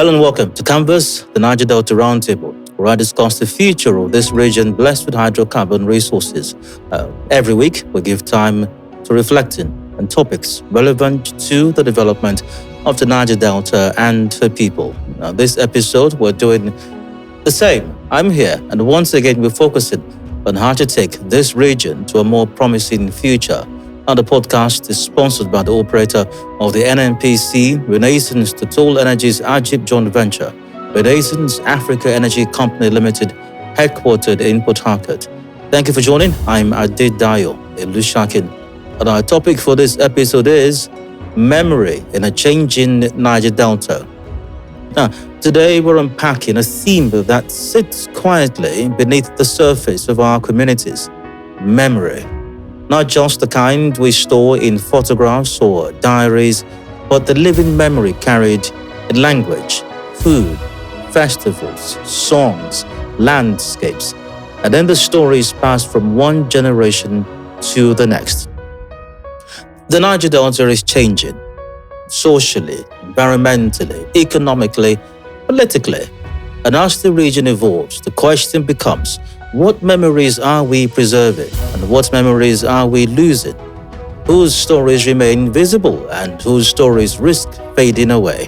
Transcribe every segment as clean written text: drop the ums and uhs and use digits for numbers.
Hello and welcome to Canvas, the Niger Delta Roundtable, where I discuss the future of this region blessed with hydrocarbon resources. Every week, we give time to reflecting on topics relevant to the development of the Niger Delta and her people. Now, this episode, we're doing the same. I'm here, and once again, we're focusing on how to take this region to a more promising future. Now, the podcast is sponsored by the operator of the NNPC, Renaissance Total Energies Ajib joint venture, Renaissance Africa Energy Company Limited, headquartered in Port Harcourt. Thank you for joining. I'm Adedayo Elushakin, and our topic for this episode is memory in a changing Niger Delta. Now, today we're unpacking a theme that sits quietly beneath the surface of our communities: memory. Not just the kind we store in photographs or diaries, but the living memory carried in language, food, festivals, songs, landscapes, and then the stories passed from one generation to the next. The Niger Delta is changing, socially, environmentally, economically, politically. And as the region evolves, the question becomes, what memories are we preserving and what memories are we losing? Whose stories remain visible and whose stories risk fading away?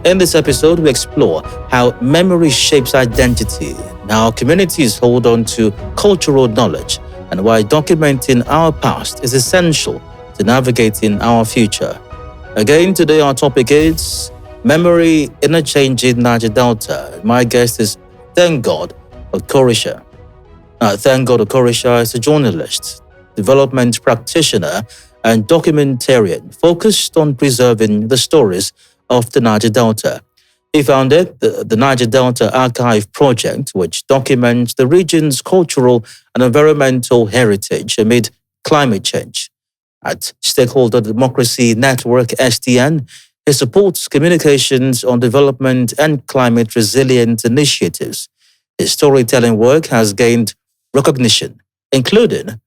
In this episode, we explore how memory shapes identity, how communities hold on to cultural knowledge, and why documenting our past is essential to navigating our future. Again, today our topic is memory in a changing Niger Delta. My guest is ThankGod Okorisha. ThankGod Okorisha is a journalist, development practitioner, and documentarian focused on preserving the stories of the Niger Delta. He founded the Niger Delta Archive Project, which documents the region's cultural and environmental heritage amid climate change. At Stakeholder Democracy Network, SDN, he supports communications on development and climate resilient initiatives. His storytelling work has gained recognition, including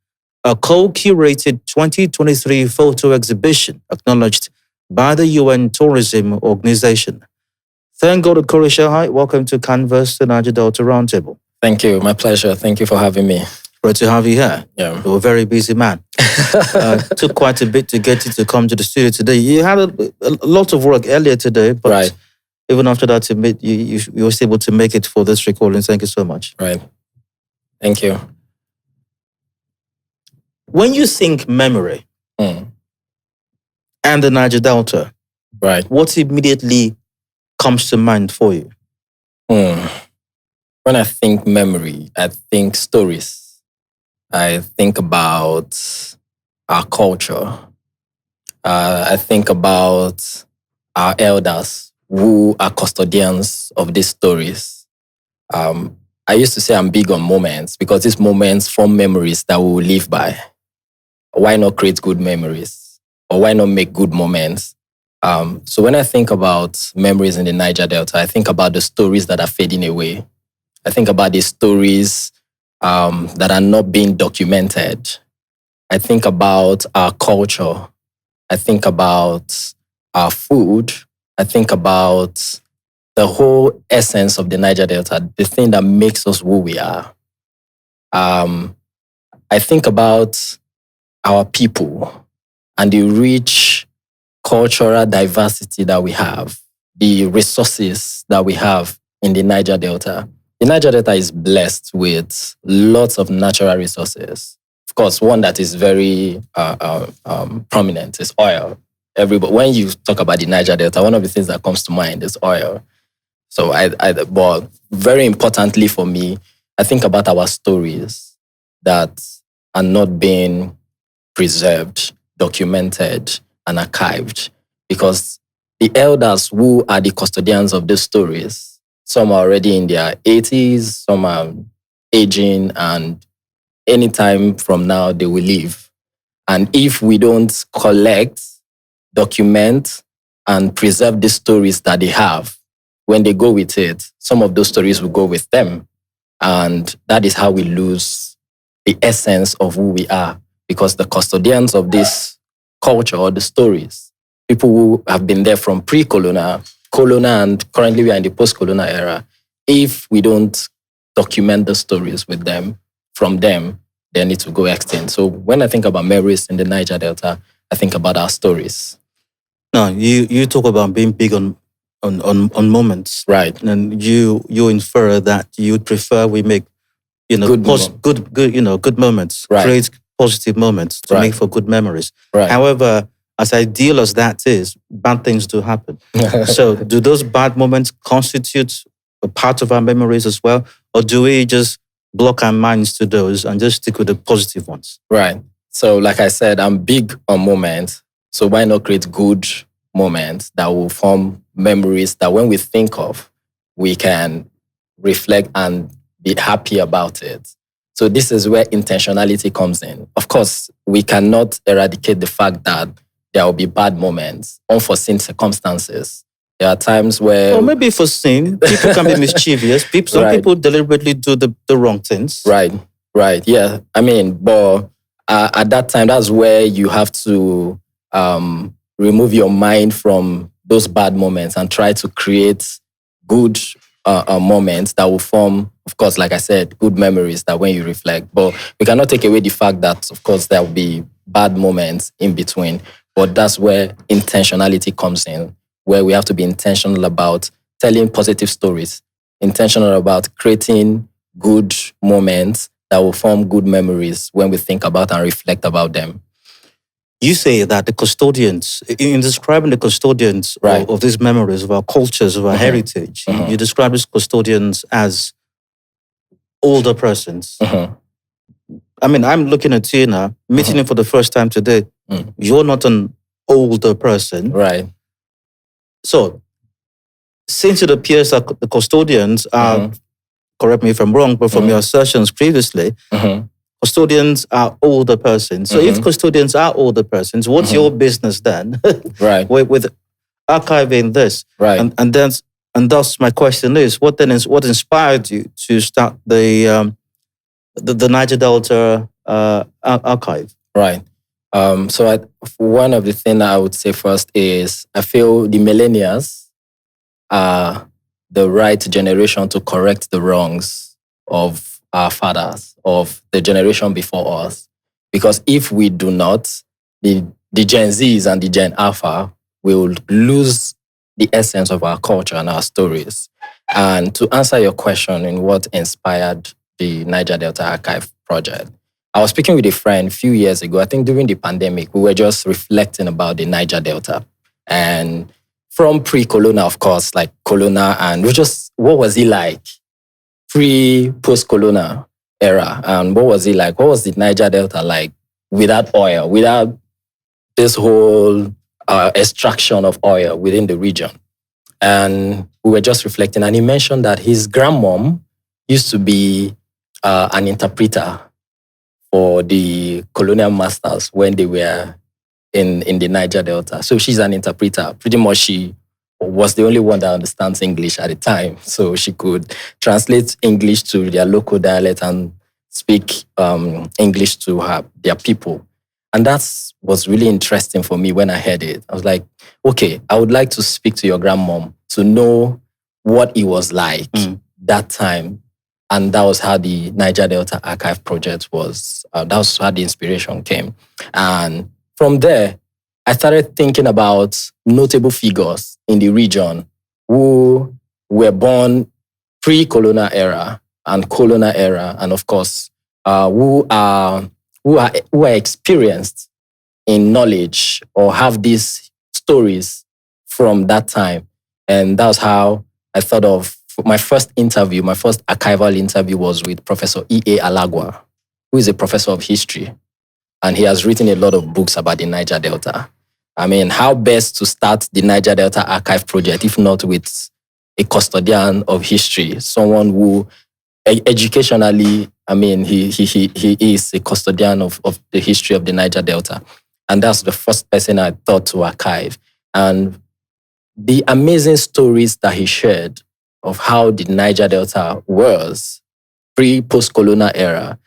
a co-curated 2023 photo exhibition acknowledged by the UN Tourism Organization. ThankGod Okorisha, hi, welcome to Canvas, the Niger Delta Roundtable. Thank you, my pleasure. Thank you for having me. Great to have you here. Yeah. You're a very busy man. Took quite a bit to get you to come to the studio today. You had a lot of work earlier today, but Right. even after that, you were able to make it for this recording. Thank you so much. Right. Thank you. When you think memory and the Niger Delta, Right. what immediately comes to mind for you? When I think memory, I think stories. I think about our culture. I think about our elders who are custodians of these stories. I used to say I'm big on moments because these moments form memories that we will live by. Why not create good memories? Or why not make good moments? So when I think about memories in the Niger Delta, I think about the stories that are fading away. I think about the stories that are not being documented. I think about our culture. I think about our food. I think about the whole essence of the Niger Delta, the thing that makes us who we are. I think about our people and the rich cultural diversity that we have, the resources that we have in the Niger Delta. The Niger Delta is blessed with lots of natural resources. Of course, one that is very prominent is oil. When you talk about the Niger Delta, one of the things that comes to mind is oil. So, but very importantly for me, I think about our stories that are not being preserved, documented, and archived, because the elders who are the custodians of these stories, some are already in their 80s, some are aging, and anytime from now they will leave. And if we don't collect, document, and preserve the stories that they have, when they go with it, some of those stories will go with them. And that is how we lose the essence of who we are, because the custodians of this culture or the stories, people who have been there from pre-colonial, colonial and currently we are in the post-colonial era. If we don't document the stories with them, from them, they need to go extinct. So when I think about memories in the Niger Delta, I think about our stories. Now, you talk about being big on moments, Right. and you infer that you prefer we make Good good moments, Right. create positive moments to Right. make for good memories. Right. However, as ideal as that is, bad things do happen. So, do those bad moments constitute a part of our memories as well, or do we just block our minds to those and just stick with the positive ones? Right. So, like I said, I'm big on moments. So why not create good moments that will form memories that when we think of, we can reflect and be happy about it. So this is where intentionality comes in. Of course, we cannot eradicate the fact that there will be bad moments, unforeseen circumstances. There are times where... Or maybe for sin, people can be mischievous. Some Right. people deliberately do the wrong things. Right. Yeah. I mean, but at that time, that's where you have to remove your mind from those bad moments and try to create good moments that will form, of course, like I said, good memories that when you reflect. But we cannot take away the fact that, of course, there will be bad moments in between. But that's where intentionality comes in, where we have to be intentional about telling positive stories, intentional about creating good moments that will form good memories when we think about and reflect about them. You say that the custodians, in describing the custodians Right. of these memories, of our cultures, of our heritage, you describe these custodians as older persons. I mean, I'm looking at you now, meeting you for the first time today. You're not an older person. Right. So, since it appears that the custodians are, correct me if I'm wrong, but from your assertions previously, custodians are older persons. So if custodians are older persons, what's your business then? Right. with archiving this? Right. And thus my question is, what inspired you to start the Niger Delta archive? Right. So one of the things I would say first is I feel the millennials are the right generation to correct the wrongs of our fathers, of the generation before us. Because if we do not, the Gen Zs and the Gen Alpha will lose the essence of our culture and our stories. And to answer your question in what inspired the Niger Delta Archive project, I was speaking with a friend a few years ago. I think during the pandemic, we were just reflecting about the Niger Delta. And from pre-colonial, of course, like colonial, and what was it like? Post-colonial era. And what was it like? What was the Niger Delta like without oil, without this whole extraction of oil within the region? And we were just reflecting. And he mentioned that his grandmom used to be an interpreter for the colonial masters when they were in the Niger Delta. So she's an interpreter. Pretty much she was the only one that understands English at the time. So she could translate English to their local dialect and speak English to their people. And that was really interesting for me when I heard it. I was like, okay, I would like to speak to your grandmom to know what it was like that time. And that was how the Niger Delta Archive project was. That was how the inspiration came. And from there, I started thinking about notable figures in the region who were born pre-colonial era and colonial era, and of course, who are experienced in knowledge or have these stories from that time. And that's how I thought of my first interview. My first archival interview was with Professor E.A. Alagwa, who is a professor of history. And he has written a lot of books about the Niger Delta. I mean, how best to start the Niger Delta Archive project, if not with a custodian of history, someone who educationally, I mean, he is a custodian of the history of the Niger Delta. And that's the first person I thought to archive. And the amazing stories that he shared of how the Niger Delta was pre-post-colonial era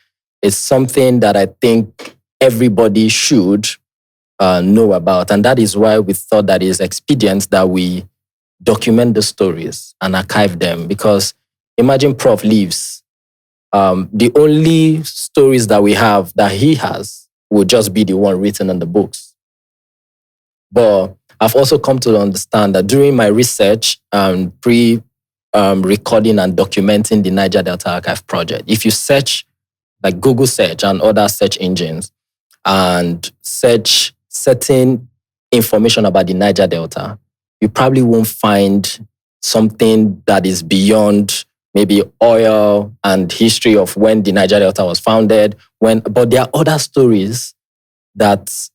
is something that I think everybody should know about. And that is why we thought that it is expedient that we document the stories and archive them. Because imagine Prof leaves. The only stories that we have that he has will just be the one written in the books. But I've also come to understand that during my research and recording and documenting the Niger Delta Archive project, if you search, like Google search and other search engines, and search certain information about the Niger Delta, you probably won't find something that is beyond maybe oil and history of when the Niger Delta was founded. But there are other stories that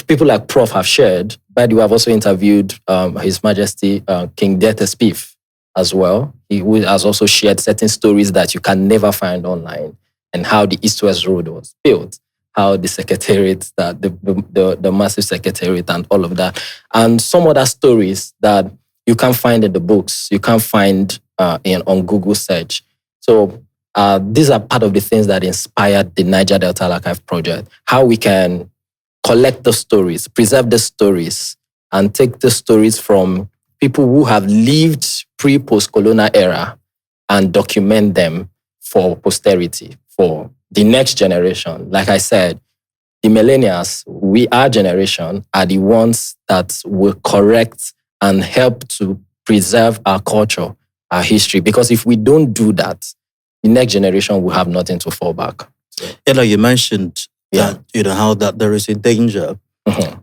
people like Prof have shared. By the way, I've also interviewed His Majesty King Delta Spiff as well. He has also shared certain stories that you can never find online, and how the East-West Road was built, how the secretariat, that the massive secretariat and all of that, and some other stories that you can't find in the books, you can't find on Google search. So these are part of the things that inspired the Niger Delta Archive project, how we can collect the stories, preserve the stories, and take the stories from people who have lived pre-post-colonial era and document them for posterity, for the next generation. Like I said, the millennials, our generation, are the ones that will correct and help to preserve our culture, our history. Because if we don't do that, the next generation will have nothing to fall back. Like you mentioned, that, how that there is a danger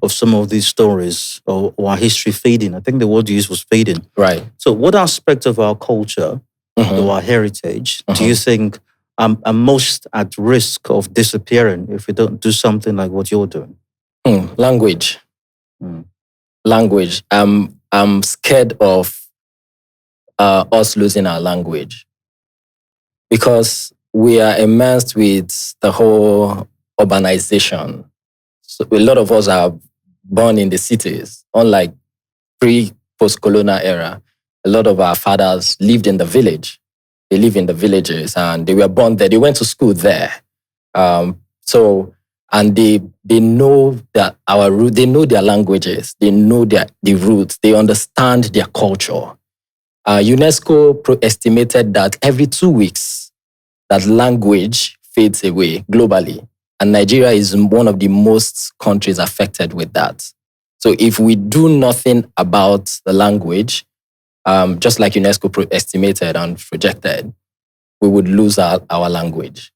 of some of these stories or our history fading. I think the word you used was fading. Right. So what aspect of our culture or our heritage do you think are most at risk of disappearing if we don't do something like what you're doing? Language. Language. I'm scared of us losing our language, because we are immersed with the whole urbanization. So a lot of us are born in the cities, unlike pre-post-colonial era. A lot of our fathers lived in the village. They live in the villages and they were born there. They went to school there. And they know that our root, they know their languages, they know the roots, they understand their culture. UNESCO estimated that every 2 weeks, that language fades away globally. And Nigeria is one of the most countries affected with that. So if we do nothing about the language, just like UNESCO estimated and projected, we would lose our language.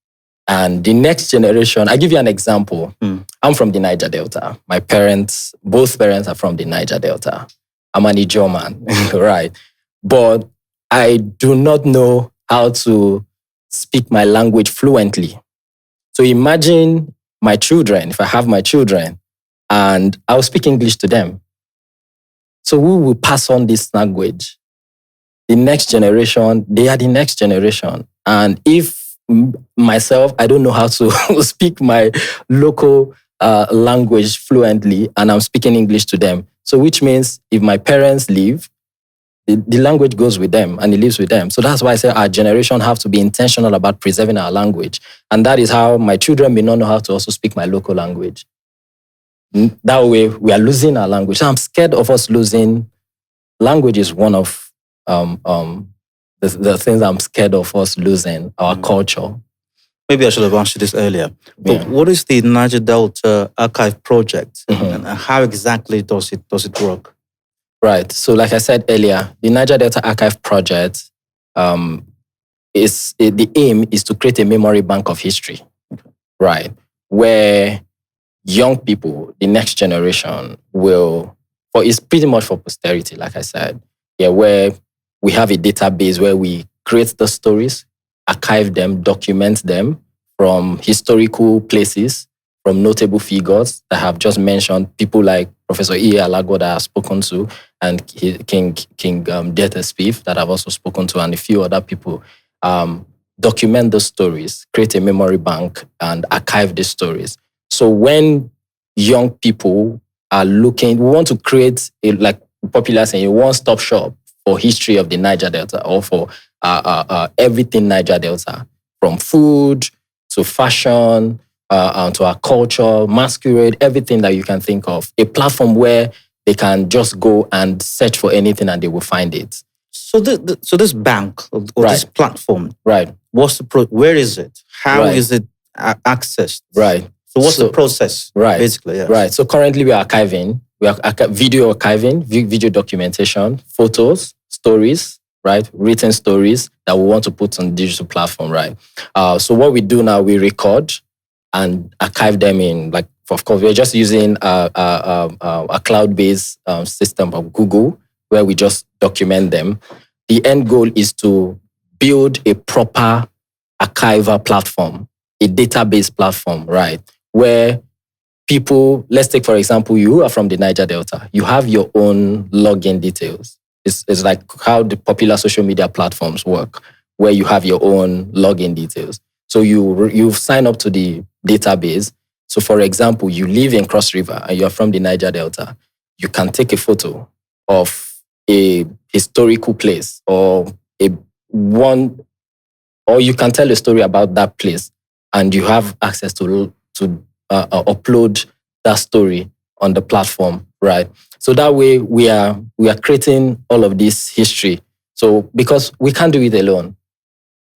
And the next generation, I give you an example. I'm from the Niger Delta. My parents, both parents are from the Niger Delta. I'm an Ijaw man, right? But I do not know how to speak my language fluently. So imagine my children, if I have my children, and I'll speak English to them. So who will pass on this language? The next generation, they are the next generation. And if myself, I don't know how to speak my local language fluently, and I'm speaking English to them. So which means if my parents leave, the language goes with them and it lives with them. So that's why I say our generation have to be intentional about preserving our language. And that is how my children may not know how to also speak my local language. That way we are losing our language. So I'm scared of us losing. Language is one of the things I'm scared of us losing, our culture. Maybe I should have asked you this earlier. But what is the Niger Delta Archive project, and how exactly does it work? Right. So, like I said earlier, the Niger Delta Archive project the aim is to create a memory bank of history, right? Where young people, the next generation, it's pretty much for posterity, like I said. Where we have a database where we create the stories, archive them, document them from historical places, from notable figures that I have just mentioned, people like Professor E. Alago that I've spoken to, and King Delta Spiff that I've also spoken to, and a few other people. Document the stories, create a memory bank, and archive the stories. So when young people are looking, we want to create popular saying, a one-stop shop for history of the Niger Delta, or for everything Niger Delta, from food to fashion, to our culture, masquerade, everything that you can think of. A platform where they can just go and search for anything and they will find it. So this bank or this platform, right? What's the where is it? How is it accessed? Right. So what's the process? Right. Basically, yes. Right. So currently we are archiving. We are video archiving, video documentation, photos, stories, right? Written stories that we want to put on the digital platform, right? So what we do now, we record and archive them in, like, of course, we're just using a cloud-based system of Google where we just document them. The end goal is to build a proper archival platform, a database platform, right? Where people, let's take, for example, you are from the Niger Delta. You have your own login details. It's like how the popular social media platforms work, where you have your own login details. So you sign up to the database. So for example, you live in Cross River and you're from the Niger Delta. You can take a photo of a historical place or you can tell a story about that place and you have access to upload that story on the platform, right? So that way we are creating all of this history. So because we can't do it alone,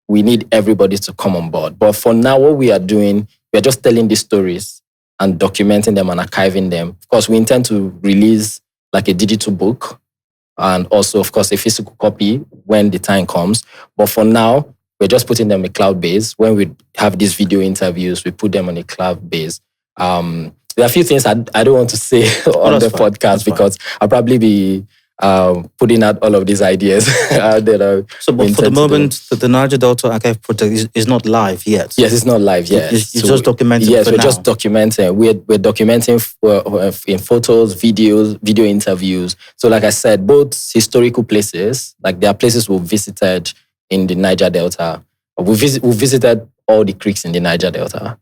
we need everybody to come on board. But for now, what we are doing, we are just telling these stories and documenting them and archiving them. Of course, we intend to release like a digital book and also, of course, a physical copy when the time comes. But for now, we're just putting them in cloud base. When we have these video interviews, we put them on a cloud base. There are a few things I don't want to say on the podcast because I'll probably be putting out all of these ideas. But for the moment, the Niger Delta Archive project is not live yet. Yes, it's not live yet. It's just documenting. Yes, we're just documenting. We're documenting in photos, videos, video interviews. So like I said, both historical places, like there are places we've visited in the Niger Delta. We visited all the creeks in the Niger Delta.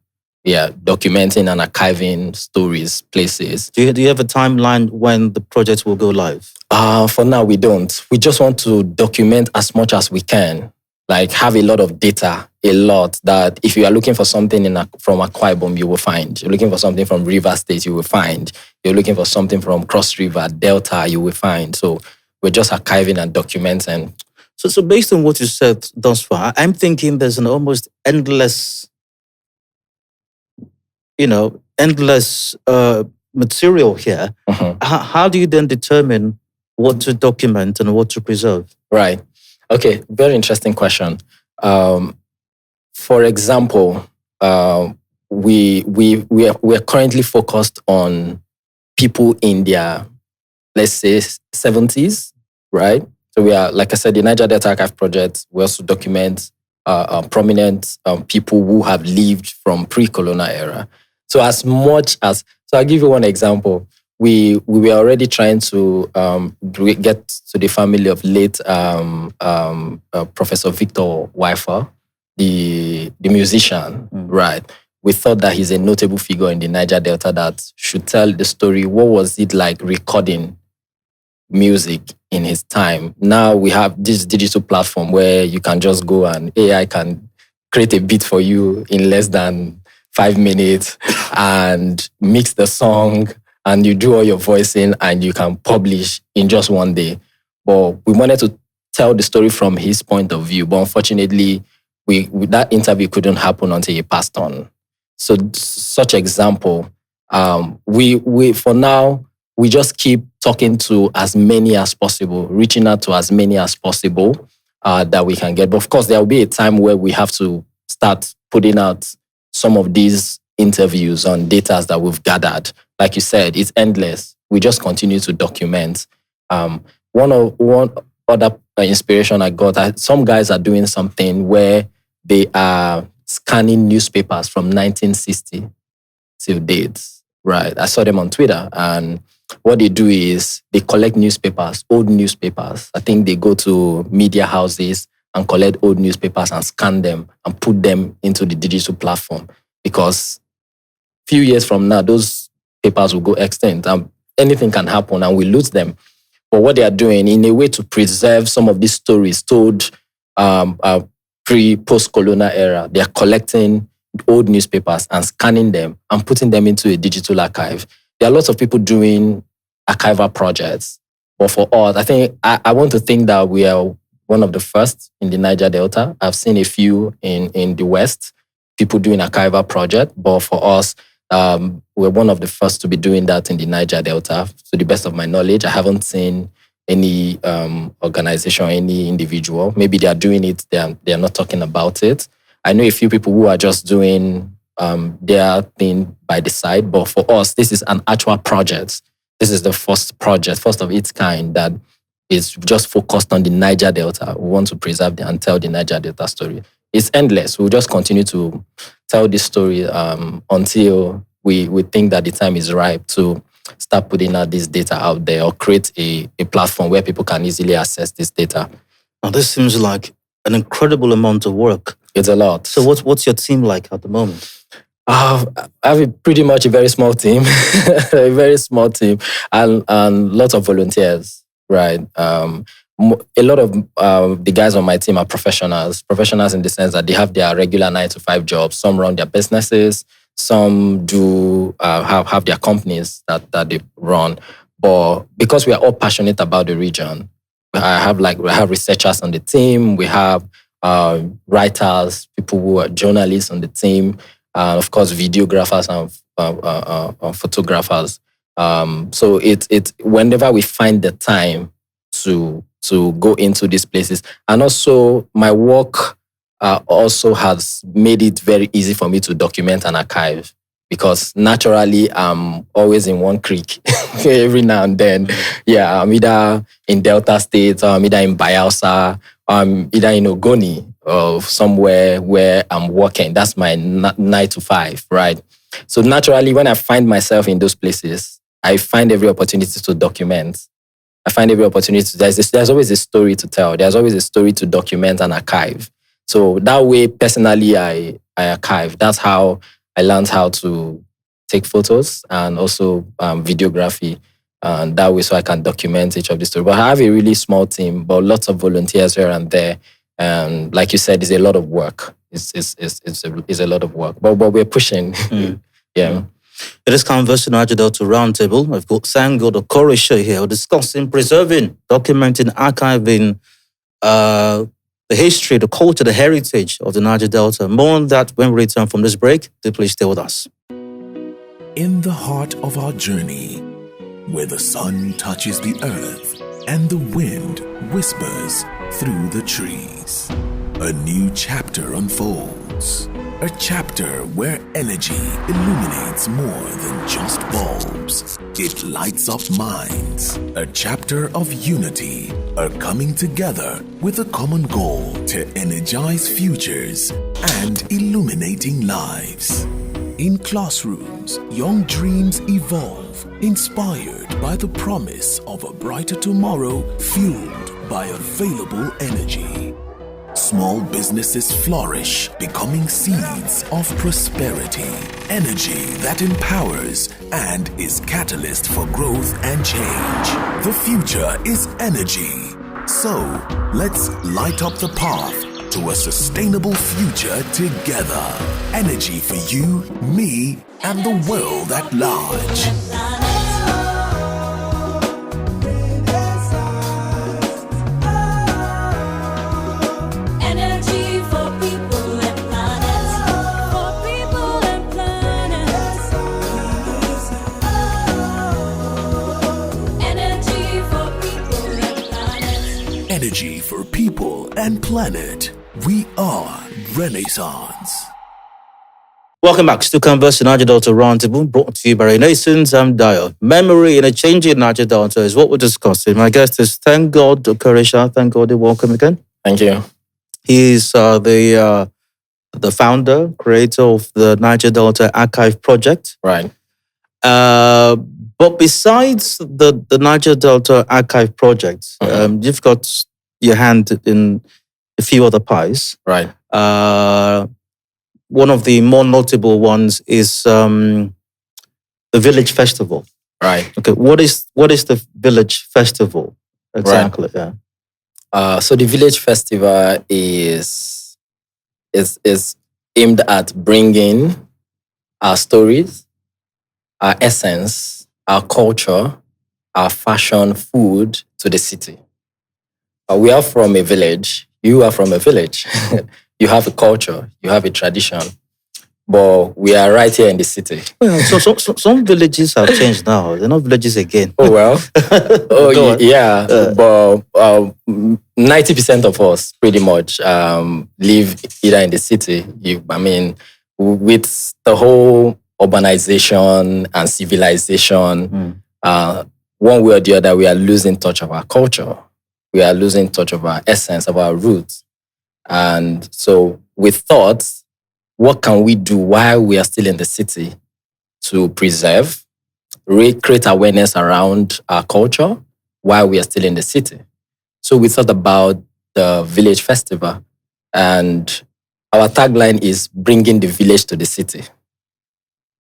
Yeah, documenting and archiving stories, places. Do you have a timeline when the project will go live? For now, we don't. We just want to document as much as we can. Like have a lot of data, a lot that if you are looking for something from Akwa Ibom, you will find. You're looking for something from River State, you will find. You're looking for something from Cross River, Delta, you will find. So we're just archiving and documenting. So based on what you said thus far, I'm thinking there's an almost endless material here. Mm-hmm. How do you then determine what to document and what to preserve? Right. Okay. Very interesting question. For example, we're currently focused on people in their, let's say, 70s, right? So we are, like I said, the Niger Delta Archive Project, we also document prominent people who have lived from pre-colonial era. So I'll give you one example. We were already trying to get to the family of late Professor Victor Wifer, the musician, right? We thought that he's a notable figure in the Niger Delta that should tell the story. What was it like recording music in his time? Now we have this digital platform where you can just go and AI can create a beat for you in less than 5 minutes and mix the song and you do all your voicing and you can publish in just one day. But we wanted to tell the story from his point of view. But unfortunately, that interview couldn't happen until he passed on. So such example, we for now, we just keep talking to as many as possible, reaching out to as many as possible that we can get. But of course, there will be a time where we have to start putting out some of these interviews on data that we've gathered. Like you said, it's endless. We just continue to document. One other inspiration I got, some guys are doing something where they are scanning newspapers from 1960 till dates. Right. I saw them on Twitter, and what they do is they collect newspapers, old newspapers. I think they go to media houses and collect old newspapers and scan them and put them into the digital platform, because a few years from now, those papers will go extinct and anything can happen and we lose them. But what they are doing in a way to preserve some of these stories told post-colonial era, they are collecting old newspapers and scanning them and putting them into a digital archive. There are lots of people doing archival projects. But for us, I think I want to think that we are one of the first in the Niger Delta. I've seen a few in the West, people doing archival project. But for us, we're one of the first to be doing that in the Niger Delta. To the best of my knowledge, I haven't seen any organization, any individual. Maybe they are doing it, they are not talking about it. I know a few people who are just doing their thing by the side. But for us, this is an actual project. This is the first project, first of its kind, that is just focused on the Niger Delta. We want to preserve and tell the Niger Delta story. It's endless. We'll just continue to tell this story until we think that the time is ripe to start putting out this data out there, or create a platform where people can easily access this data. Now, this seems like an incredible amount of work. It's a lot. So what's your team like at the moment? I have pretty much a very small team, a very small team, and lots of volunteers, right? A lot of the guys on my team are professionals in the sense that they have their regular 9-to-5 jobs. Some run their businesses, some do have their companies that they run. But because we are all passionate about the region, we have researchers on the team, we have writers, people who are journalists on the team, of course, videographers and photographers. So it whenever we find the time to go into these places, and also my work also has made it very easy for me to document and archive, because naturally I'm always in one creek every now and then. Yeah, I'm either in Delta State, or I'm either in Bayelsa, or I'm either in Ogoni, or somewhere where I'm working. That's my 9-to-5, right? So naturally, when I find myself in those places, I find every opportunity to document. I find every opportunity. There's always a story to tell. There's always a story to document and archive. So that way, personally, I archive. That's how I learned how to take photos and also videography. And that way, so I can document each of the stories. But I have a really small team, but lots of volunteers here and there. And like you said, it's a lot of work. It's a lot of work. But we're pushing. Yeah. In this Conversing Niger Delta Roundtable, I've got ThankGod Okorisha here discussing, preserving, documenting, archiving the history, the culture, the heritage of the Niger Delta. More on that when we return from this break. Do please stay with us. In the heart of our journey, where the sun touches the earth and the wind whispers through the trees, a new chapter unfolds. A chapter where energy illuminates more than just bulbs. It lights up minds. A chapter of unity, a coming together with a common goal to energize futures and illuminating lives. In classrooms, young dreams evolve, inspired by the promise of a brighter tomorrow fueled by available energy. Small businesses flourish, becoming seeds of prosperity. Energy that empowers and is catalyst for growth and change. The future is energy. So, let's light up the path to a sustainable future together. Energy for you, me, and the world at large. Energy for people and planet. We are Renaissance. Welcome back to Conversing Niger Delta Roundtable, brought to you by Renaissance. I'm Dio. Memory in a changing Niger Delta is what we're discussing. My guest is ThankGod Okorisha. ThankGod, welcome again. Thank you. He's the founder, creator of the Niger Delta Archive Project. Right. But besides the Niger Delta Archive Project, you've got your hand in a few other pies. Right. One of the more notable ones is the Village Festival. Right. Okay. What is the Village Festival exactly? Right. Yeah. So the Village Festival is aimed at bringing our stories, our essence, our culture our fashion, food to the city. We are from a village. You are from a village. You have a culture. You have a tradition. But we are right here in the city. Well, so some villages have changed now. They're not villages again. Oh, well. Go on. Yeah. But 90% of us pretty much live either in the city. With the whole urbanization and civilization, one way or the other, we are losing touch of our culture. We are losing touch of our essence, of our roots. And so we thought, what can we do while we are still in the city to preserve, create awareness around our culture while we are still in the city? So we thought about the village festival, and our tagline is bringing the village to the city.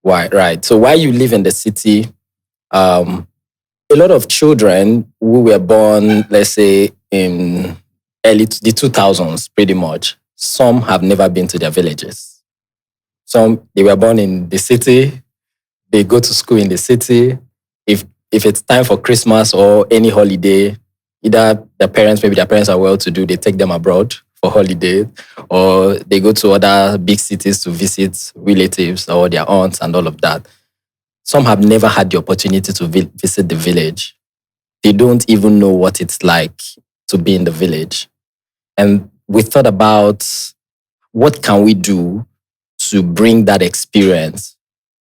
Why? Right. So while you live in the city, a lot of children who were born, let's say, in the 2000s, pretty much, some have never been to their villages. Some, they were born in the city, they go to school in the city. If it's time for Christmas or any holiday, either maybe their parents are well-to-do, they take them abroad for holiday, or they go to other big cities to visit relatives or their aunts and all of that. Some have never had the opportunity to visit the village. They don't even know what it's like to be in the village. And we thought about what can we do to bring that experience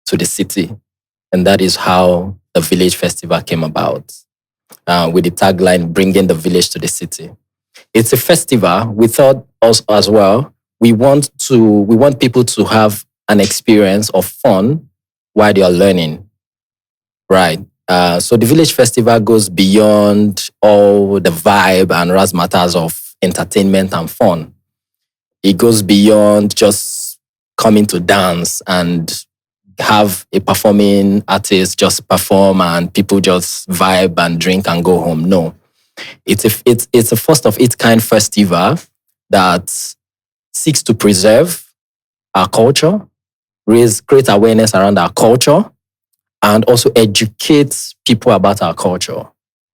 to the city. And that is how the Village Festival came about, with the tagline, bringing the village to the city. It's a festival. We thought us as well, we want people to have an experience of fun while they are learning, right? So the Village Festival goes beyond all the vibe and razzmatazz of entertainment and fun. It goes beyond just coming to dance and have a performing artist just perform and people just vibe and drink and go home. No, it's a first of its kind festival that seeks to preserve our culture, create awareness around our culture, and also educate people about our culture.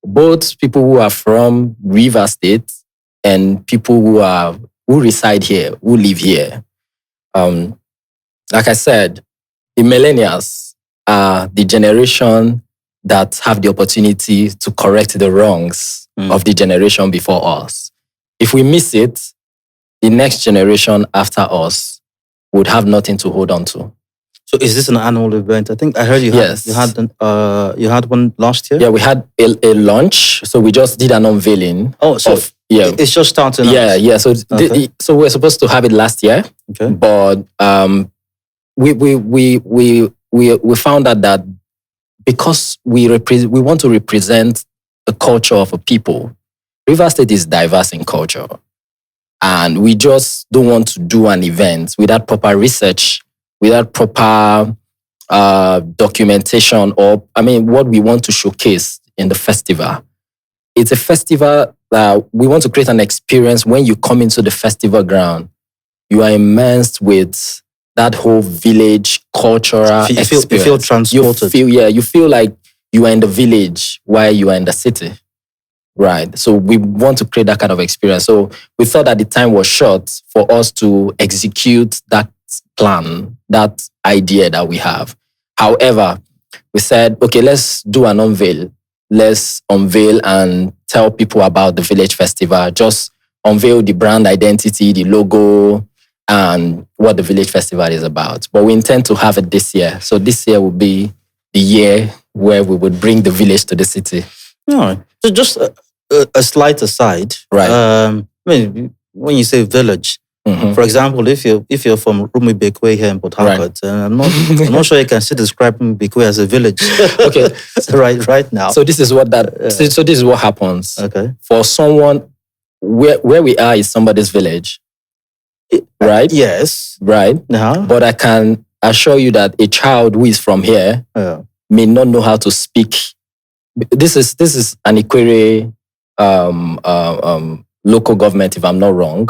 Both people who are from Rivers State and people who reside here, who live here. Like I said, the millennials are the generation that have the opportunity to correct the wrongs of the generation before us. If we miss it, the next generation after us would have nothing to hold on to. So is this an annual event? I think I heard you had one last year? Yeah, we had a launch. So we just did an unveiling. Oh, so it's just starting. Yeah. So so we were supposed to have it last year. Okay. But we found out that because we want to represent the culture of a people, Rivers State is diverse in culture. And we just don't want to do an event without proper research, without proper documentation, what we want to showcase in the festival. It's a festival that we want to create an experience. When you come into the festival ground, you are immersed with that whole village cultural experience. You feel transported. You feel like you are in the village while you are in the city. Right. So we want to create that kind of experience. So we thought that the time was short for us to execute that plan, that idea that we have. However, we said, okay, let's do an unveil. Let's unveil and tell people about the Village Festival. Just unveil the brand identity, the logo, and what the Village Festival is about. But we intend to have it this year. So this year will be the year where we would bring the village to the city. All right. So just a slight aside. Right. When you say village, for example, if you're from Rumi Bekwe here in Port Harcourt, I'm not sure you can still describe Rumi Bekwe as a village. Okay. right now. So this is what so this is what happens. Okay. For someone where we are is somebody's village. Right? Yes. Right. Uh-huh. But I can assure you that a child who is from here may not know how to speak. This is an Ikwere local government, if I'm not wrong,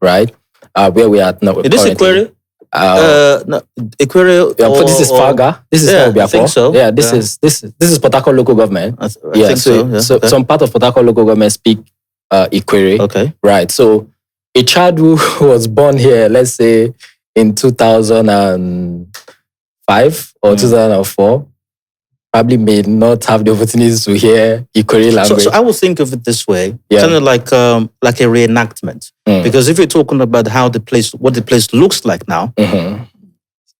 right? Where we are now. It is Ikwere? No, Equatorial. Yeah, but this is Faga. This is yeah, Obiapo. I think so. Yeah, this is Port Harcourt local government. I think so. Yeah. So Okay. some part of Port Harcourt local government speak Equere. Okay. Right. So a child who was born here, let's say in 2005 or 2004, probably may not have the opportunity to hear Equere language. So I would think of it this way, Yeah. kind of like a reenactment. Because if you're talking about what the place looks like now, Mhm.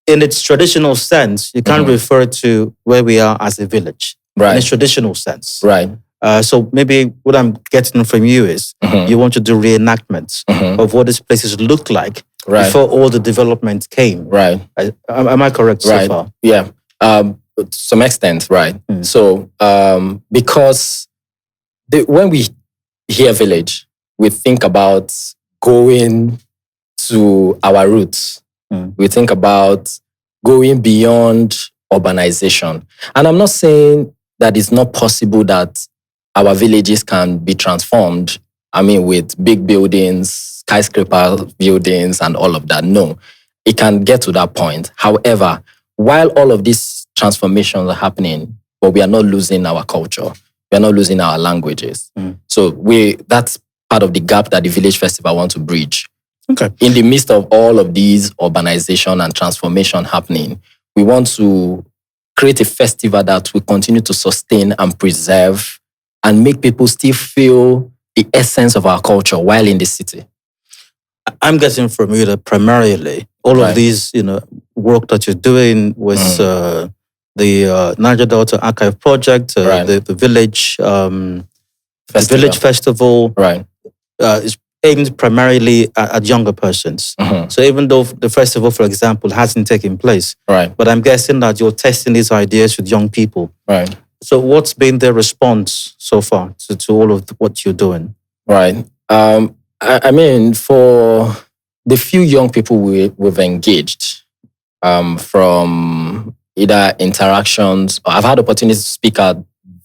in its traditional sense, you can't refer to where we are as a village. In its Right. traditional sense. Right. So maybe what I'm getting from you is you want to do reenactments of what these places looked like Right. before all the development came. Right. Am I correct so Right. far? Yeah. To some extent, right. So because when we hear village, we think about going to our roots. We think about going beyond urbanization. And I'm not saying that it's not possible that our villages can be transformed. I mean, with big buildings, skyscraper buildings, and all of that. No, it can get to that point. However, while all of these transformations are happening, but we are not losing our culture. We are not losing our languages. So that's part of the gap that the Village Festival wants to bridge. Okay. In the midst of all of these urbanization and transformation happening, we want to create a festival that will continue to sustain and preserve and make people still feel the essence of our culture while in the city. I'm getting from you that primarily all of these, work that you're doing with the Niger Delta Archive Project, the village festival, Right. Is aimed primarily at younger persons. So even though the festival, for example, hasn't taken place, Right. but I'm guessing that you're testing these ideas with young people. Right. So what's been their response so far to all of what you're doing? Right. I mean, for the few young people we've engaged, from either interactions, or I've had opportunities to speak at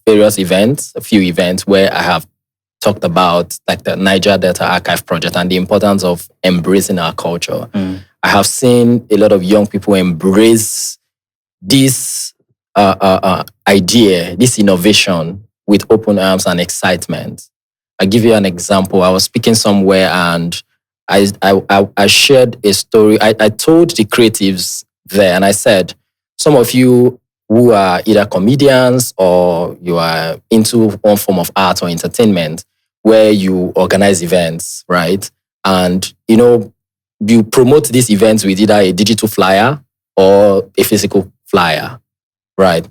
various events, a few events where I have talked about like the Niger Delta Archive Project and the importance of embracing our culture. I have seen a lot of young people embrace this idea, this innovation with open arms and excitement. I'll give you an example. I was speaking somewhere and I shared a story. I told the creatives there and I said, some of you who are either comedians or you are into one form of art or entertainment where you organize events, right? And, you promote these events with either a digital flyer or a physical flyer, right?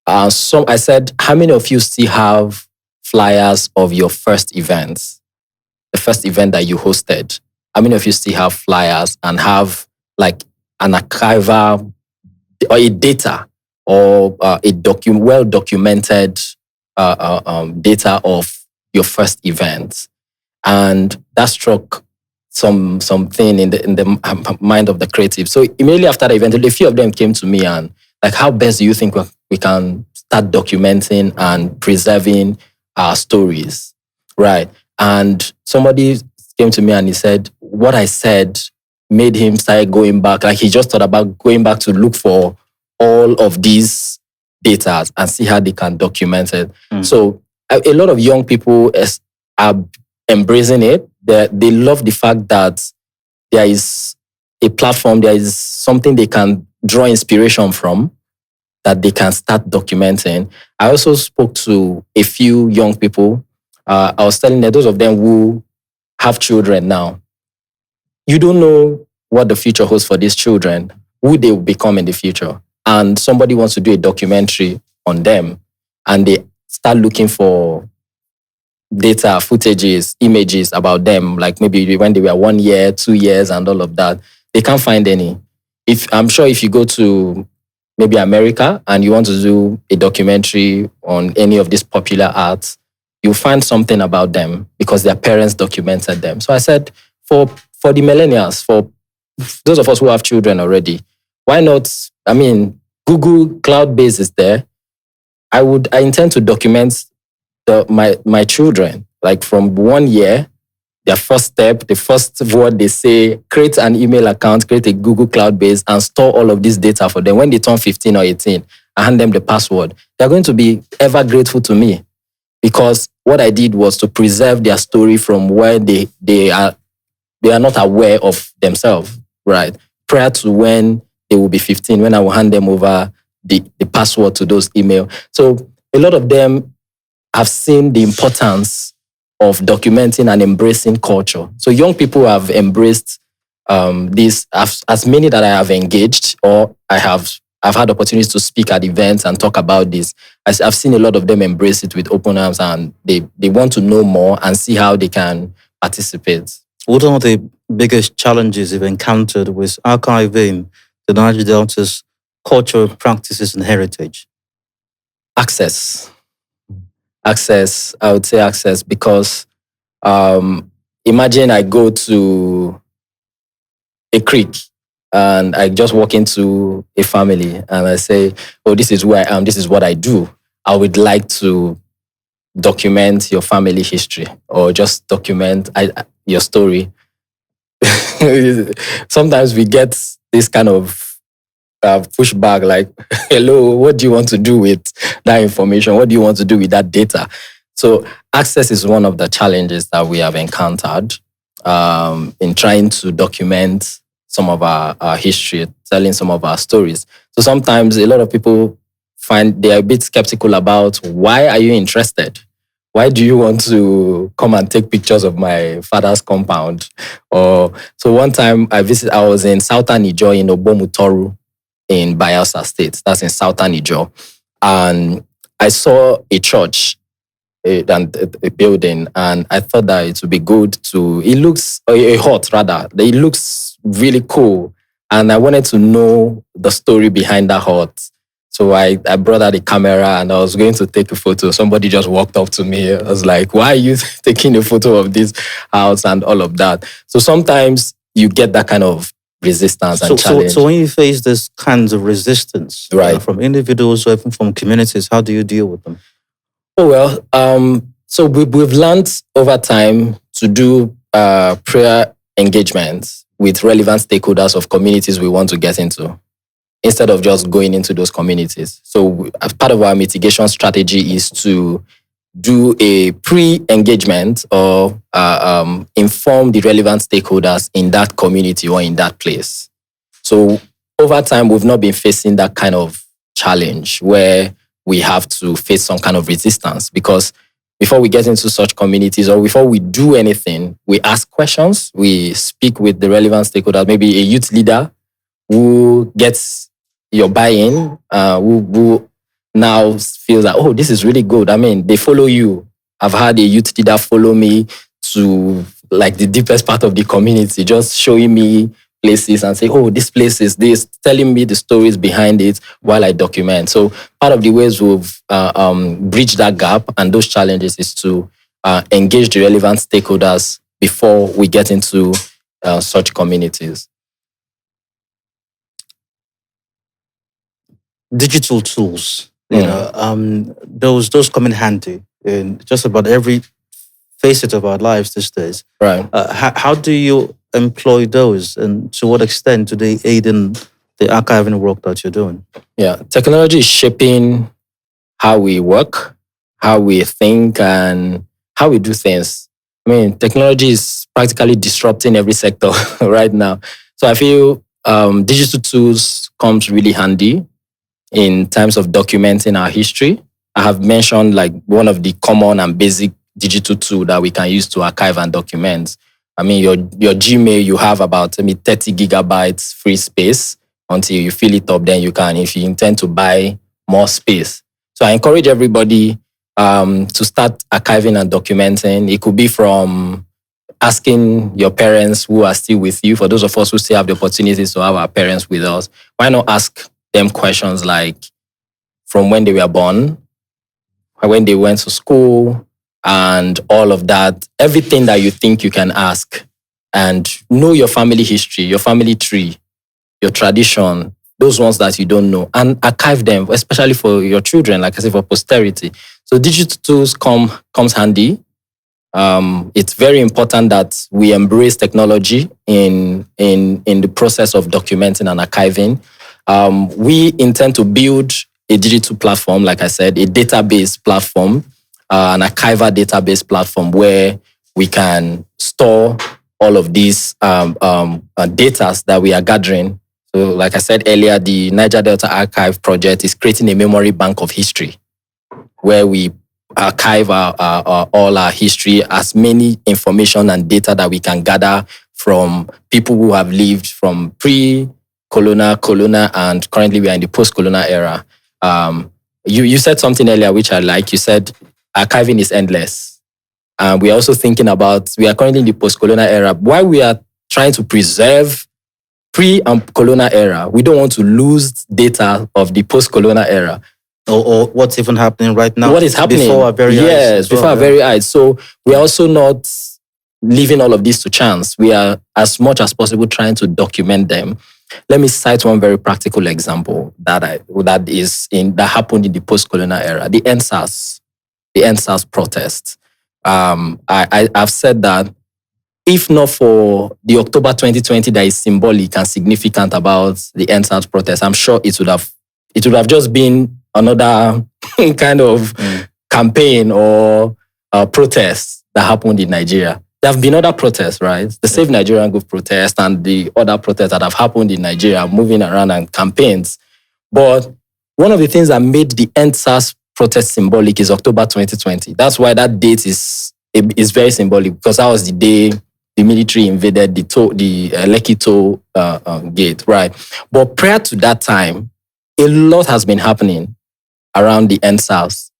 I said, how many of you still have flyers of your first events, the first event that you hosted? How many of you still have flyers and have like an archival or a data or well-documented data of your first event? And that struck something in the mind of the creative. So immediately after the event, a few of them came to me and like, how best do you think we can start documenting and preserving our stories, right? And somebody came to me and he said, what I said made him start going back. Like he just thought about going back to look for all of these data and see how they can document it. So a lot of young people are embracing it. They love the fact that there is a platform, there is something they can draw inspiration from that they can start documenting. I also spoke to a few young people. I was telling them, those of them who have children now, you don't know what the future holds for these children, who they will become in the future. And somebody wants to do a documentary on them and they start looking for data, footages, images about them, like maybe when they were 1 year, 2 years and all of that. They can't find any. I'm sure if you go to maybe America and you want to do a documentary on any of these popular arts, you'll find something about them because their parents documented them. So I said, for the millennials, for those of us who have children already, why not? I mean, Google Cloud-based is there. I intend to document my children, like from 1 year their first step, the first word they say, create an email account, create a Google Cloud base, and store all of this data for them. When they turn 15 or 18, I hand them the password. They're going to be ever grateful to me, because what I did was to preserve their story from where they are not aware of themselves, right? Prior to when they will be 15, when I will hand them over the password to those emails. So a lot of them have seen the importance of documenting and embracing culture. So young people have embraced this, as many that I have engaged, or I've had opportunities to speak at events and talk about this. I've seen a lot of them embrace it with open arms, and they want to know more and see how they can participate. What are the biggest challenges you've encountered with archiving the Niger Delta's cultural practices and heritage? Access, I would say access, because imagine I go to a creek and I just walk into a family and I say, oh, this is who I am, this is what I do. I would like to document your family history, or just document your story. Sometimes we get this kind of pushback like, hello, what do you want to do with that information? What do you want to do with that data? So access is one of the challenges that we have encountered in trying to document some of our history, telling some of our stories. So sometimes a lot of people find they're a bit skeptical about, why are you interested? Why do you want to come and take pictures of my father's compound? Or so one time I was in Southern Niger, in Obomutoru in Bayelsa State. That's in Southern Niger. And I saw a church and a building, and I thought that it would be good it looks, a hut rather, it looks really cool. And I wanted to know the story behind that hut. So I brought out the camera and I was going to take a photo. Somebody just walked up to me. I was like, why are you taking a photo of this house and all of that? So sometimes you get that kind of resistance and challenge. So when you face this kinds of resistance, right, from individuals or even from communities, how do you deal with them? Oh, well, so we've learned over time to do prayer engagements with relevant stakeholders of communities we want to get into, instead of just going into those communities. So as part of our mitigation strategy is to do a pre-engagement or inform the relevant stakeholders in that community or in that place. So over time, we've not been facing that kind of challenge where we have to face some kind of resistance, because before we get into such communities or before we do anything, we ask questions, we speak with the relevant stakeholders, maybe a youth leader who gets your buy-in, who now feels that, oh, this is really good. I mean, they follow you. I've had a youth leader follow me to like the deepest part of the community, just showing me places and say, oh, this place is this, telling me the stories behind it while I document. So part of the ways we've bridged that gap and those challenges is to engage the relevant stakeholders before we get into such communities. Digital tools, those come in handy in just about every facet of our lives these days. Right. How do you employ those, and to what extent do they aid in the archiving work that you're doing? Yeah, technology is shaping how we work, how we think, and how we do things. I mean, technology is practically disrupting every sector right now. So I feel digital tools comes really handy in terms of documenting our history. I have mentioned like one of the common and basic digital tool that we can use to archive and document. I mean, your Gmail, you have about 30 gigabytes free space until you fill it up. Then you can, if you intend to buy more space. So I encourage everybody to start archiving and documenting. It could be from asking your parents who are still with you. For those of us who still have the opportunities to have our parents with us, why not ask them questions like from when they were born, when they went to school, and all of that. Everything that you think you can ask, and know your family history, your family tree, your tradition, those ones that you don't know, and archive them, especially for your children, like I said, for posterity. So digital tools comes handy It's very important that we embrace technology in the process of documenting and archiving. We intend to build a digital platform, like I said, a database platform, an archival database platform where we can store all of these data that we are gathering. So, like I said earlier, the Niger Delta Archive project is creating a memory bank of history where we archive all our history, as many information and data that we can gather from people who have lived from pre-colonial, colonial, and currently we are in the post-colonial era. You said something earlier which I like. You said archiving is endless. We are also thinking about, we are currently in the post-colonial era. While we are trying to preserve pre- and colonial era, we don't want to lose data of the post-colonial era. Or what's even happening right now. What is happening? Before our very eyes. Yes, before our very eyes. So we are also not leaving all of this to chance. We are, as much as possible, trying to document them. Let me cite one very practical example that happened in the post-colonial era, the NSAS protest. I've said that if not for the October 2020 that is symbolic and significant about the NSAS protest, I'm sure it would have just been another kind of campaign or protest that happened in Nigeria. There have been other protests, right? The Save Nigerian Group protest and the other protests that have happened in Nigeria, moving around and campaigns. But one of the things that made the NSAS protest symbolic is October 2020. That's why that date is very symbolic, because that was the day the military invaded the Lekki toll gate, right? But prior to that time, a lot has been happening around the NSAS.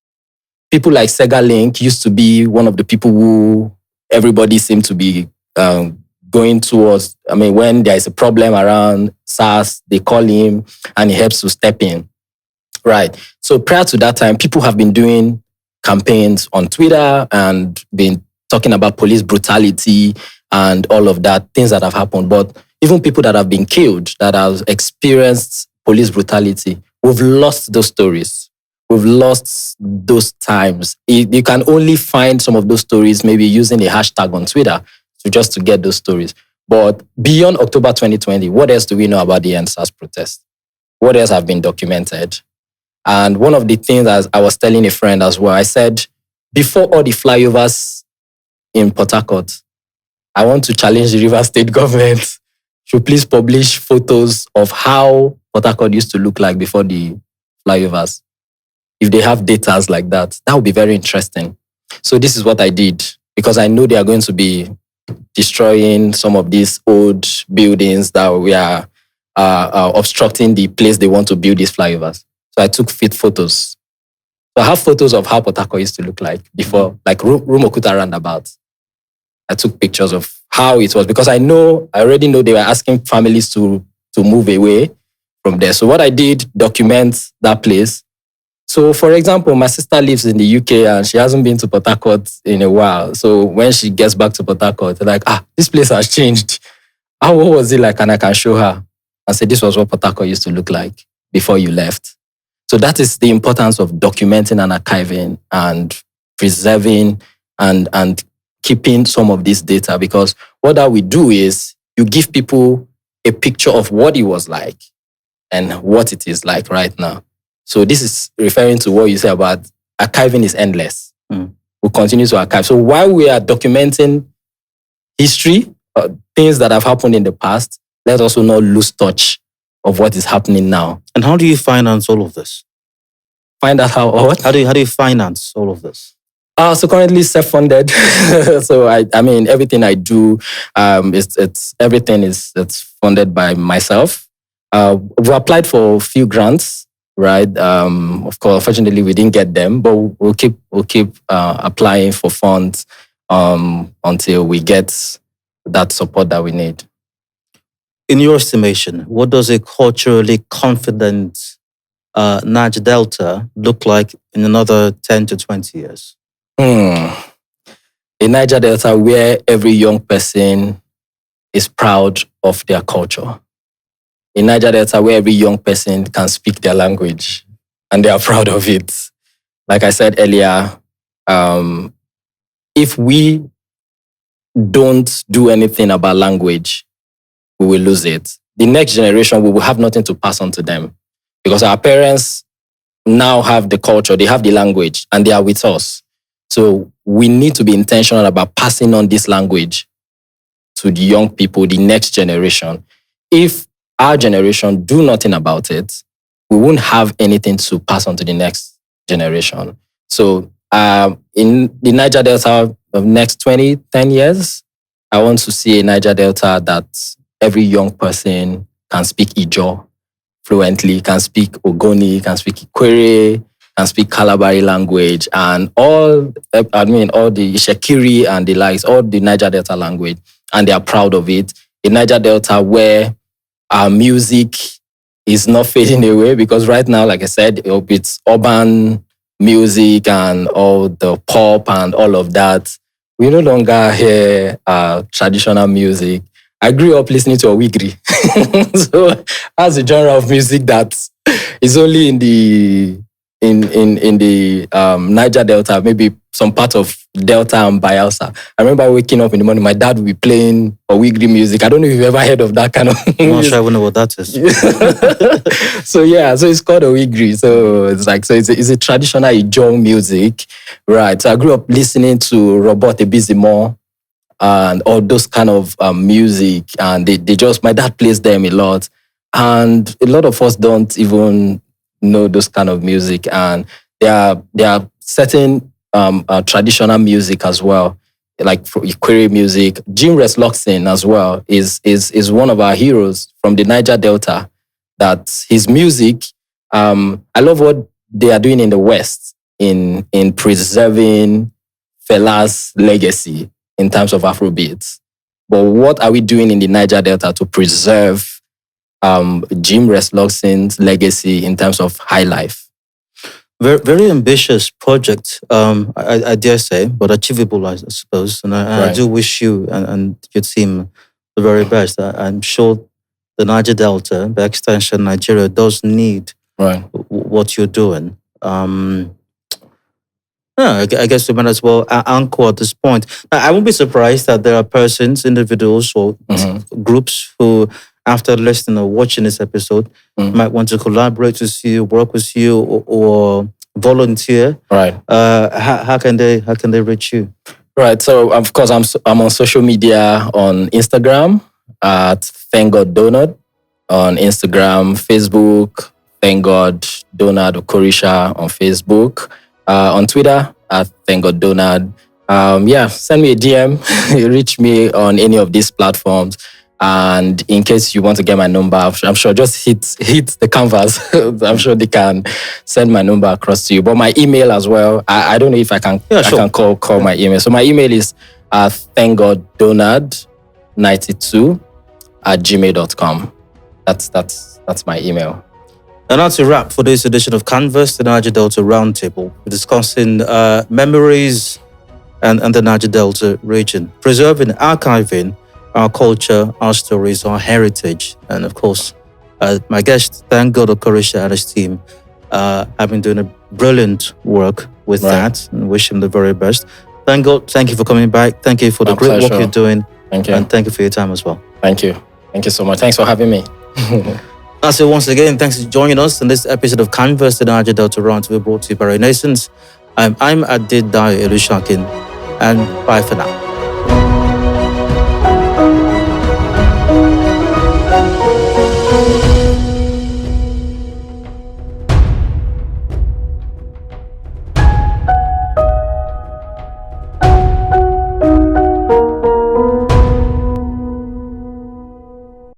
People like Sega Link used to be one of the people who everybody seemed to be going towards. I mean, when there is a problem around SARS, they call him and he helps to step in. Right. So prior to that time, people have been doing campaigns on Twitter and been talking about police brutality and all of that, things that have happened. But even people that have been killed, that have experienced police brutality, we've lost those stories. We've lost those times. You can only find some of those stories maybe using a hashtag on Twitter to get those stories. But beyond October 2020, what else do we know about the NSAS protest? What else have been documented? And one of the things, as I was telling a friend as well, I said, before all the flyovers in Port Harcourt, I want to challenge the Rivers State government to please publish photos of how Port Harcourt used to look like before the flyovers. If they have data like that would be very interesting. So this is what I did, because I know they are going to be destroying some of these old buildings that we are obstructing the place they want to build these flyovers. So I took fit photos. So I have photos of how Port Harcourt used to look like before, like Rumokuta roundabout. I took pictures of how it was, because I already know they were asking families to move away from there. So what I did, document that place. So for example, my sister lives in the UK and she hasn't been to Port Harcourt in a while. So when she gets back to Port Harcourt, they're like, this place has changed. What was it like? And I can show her and say, this was what Port Harcourt used to look like before you left. So that is the importance of documenting and archiving and preserving and keeping some of this data, because what that we do is you give people a picture of what it was like and what it is like right now. So this is referring to what you say about archiving is endless. We'll continue to archive. So while we are documenting history, things that have happened in the past, let's also not lose touch of what is happening now. And how do you finance all of this? Find out how, or what? How do you finance all of this? So currently self-funded. So I mean, everything I do, it's funded by myself. We applied for a few grants, right? Of course, unfortunately, we didn't get them, but we'll keep applying for funds until we get that support that we need. In your estimation, what does a culturally confident Niger Delta look like in another 10 to 20 years? A Niger Delta where every young person is proud of their culture. A Niger Delta where every young person can speak their language and they are proud of it. Like I said earlier, if we don't do anything about language, we will lose it. The next generation, we will have nothing to pass on to them because our parents now have the culture, they have the language, and they are with us. So we need to be intentional about passing on this language to the young people, the next generation. If our generation do nothing about it, we won't have anything to pass on to the next generation. So in the Niger Delta of next 10 years, I want to see a Niger Delta that every young person can speak Ijaw fluently, can speak Ogoni, can speak Ikwere, can speak Kalabari language, and all the Shekiri and the likes, all the Niger Delta language, and they are proud of it. The Niger Delta where our music is not fading away, because right now, like I said, it's urban music and all the pop and all of that. We no longer hear traditional music. I grew up listening to Owigri. So that's a genre of music that is only in the Niger Delta, maybe some part of Delta and Bayelsa. I remember waking up in the morning, my dad would be playing Owigri music. I don't know if you've ever heard of that kind of music. I'm not sure I even know what that is. So it's called Owigri. So it's a traditional Ijaw music, right? So I grew up listening to Robert Ebizimo and all those kind of music, and my dad plays them a lot, and a lot of us don't even know those kind of music, and there are certain traditional music as well, like for Ikwere music. Jim Resloxin as well is one of our heroes from the Niger Delta. That his music, I love what they are doing in the West in preserving Fela's legacy in terms of Afrobeats. But what are we doing in the Niger Delta to preserve Jim Resloxin's legacy in terms of high life? Very, very ambitious project, I dare say, but achievable, I suppose. And I do wish you and your team the very best. I'm sure the Niger Delta, by extension Nigeria, does need what you're doing. I guess we might as well anchor at this point. I won't be surprised that there are persons, individuals, or groups who, after listening or watching this episode, might want to collaborate with you, work with you, or volunteer. Right. How can they reach you? Right. So of course I'm on social media on Instagram at ThankGod Donald, on Instagram, Facebook, ThankGod Okorisha on Facebook. On Twitter at ThankGod Donald. Send me a DM. Reach me on any of these platforms. And in case you want to get my number, I'm sure just hit the canvas. I'm sure they can send my number across to you. But my email as well. I don't know if I can. I can call my email. So my email is thankgoddonald92@gmail.com. That's my email. And that's a wrap for this edition of Canvas, the Niger Delta Roundtable. We're discussing memories and the Niger Delta region, preserving, archiving our culture, our stories, our heritage. And of course, my guest, ThankGod Okorisha and his team, have been doing a brilliant work with that, and wish him the very best. ThankGod, thank you for coming back. Thank you for the great work you're doing. Thank you. And thank you for your time as well. Thank you. Thank you so much. Thanks for having me. So once again, thanks for joining us in this episode of Canvas, the Niger Delta Roundtable, brought to you by Renaissance. I'm Adid Dayo Elushakin, and bye for now.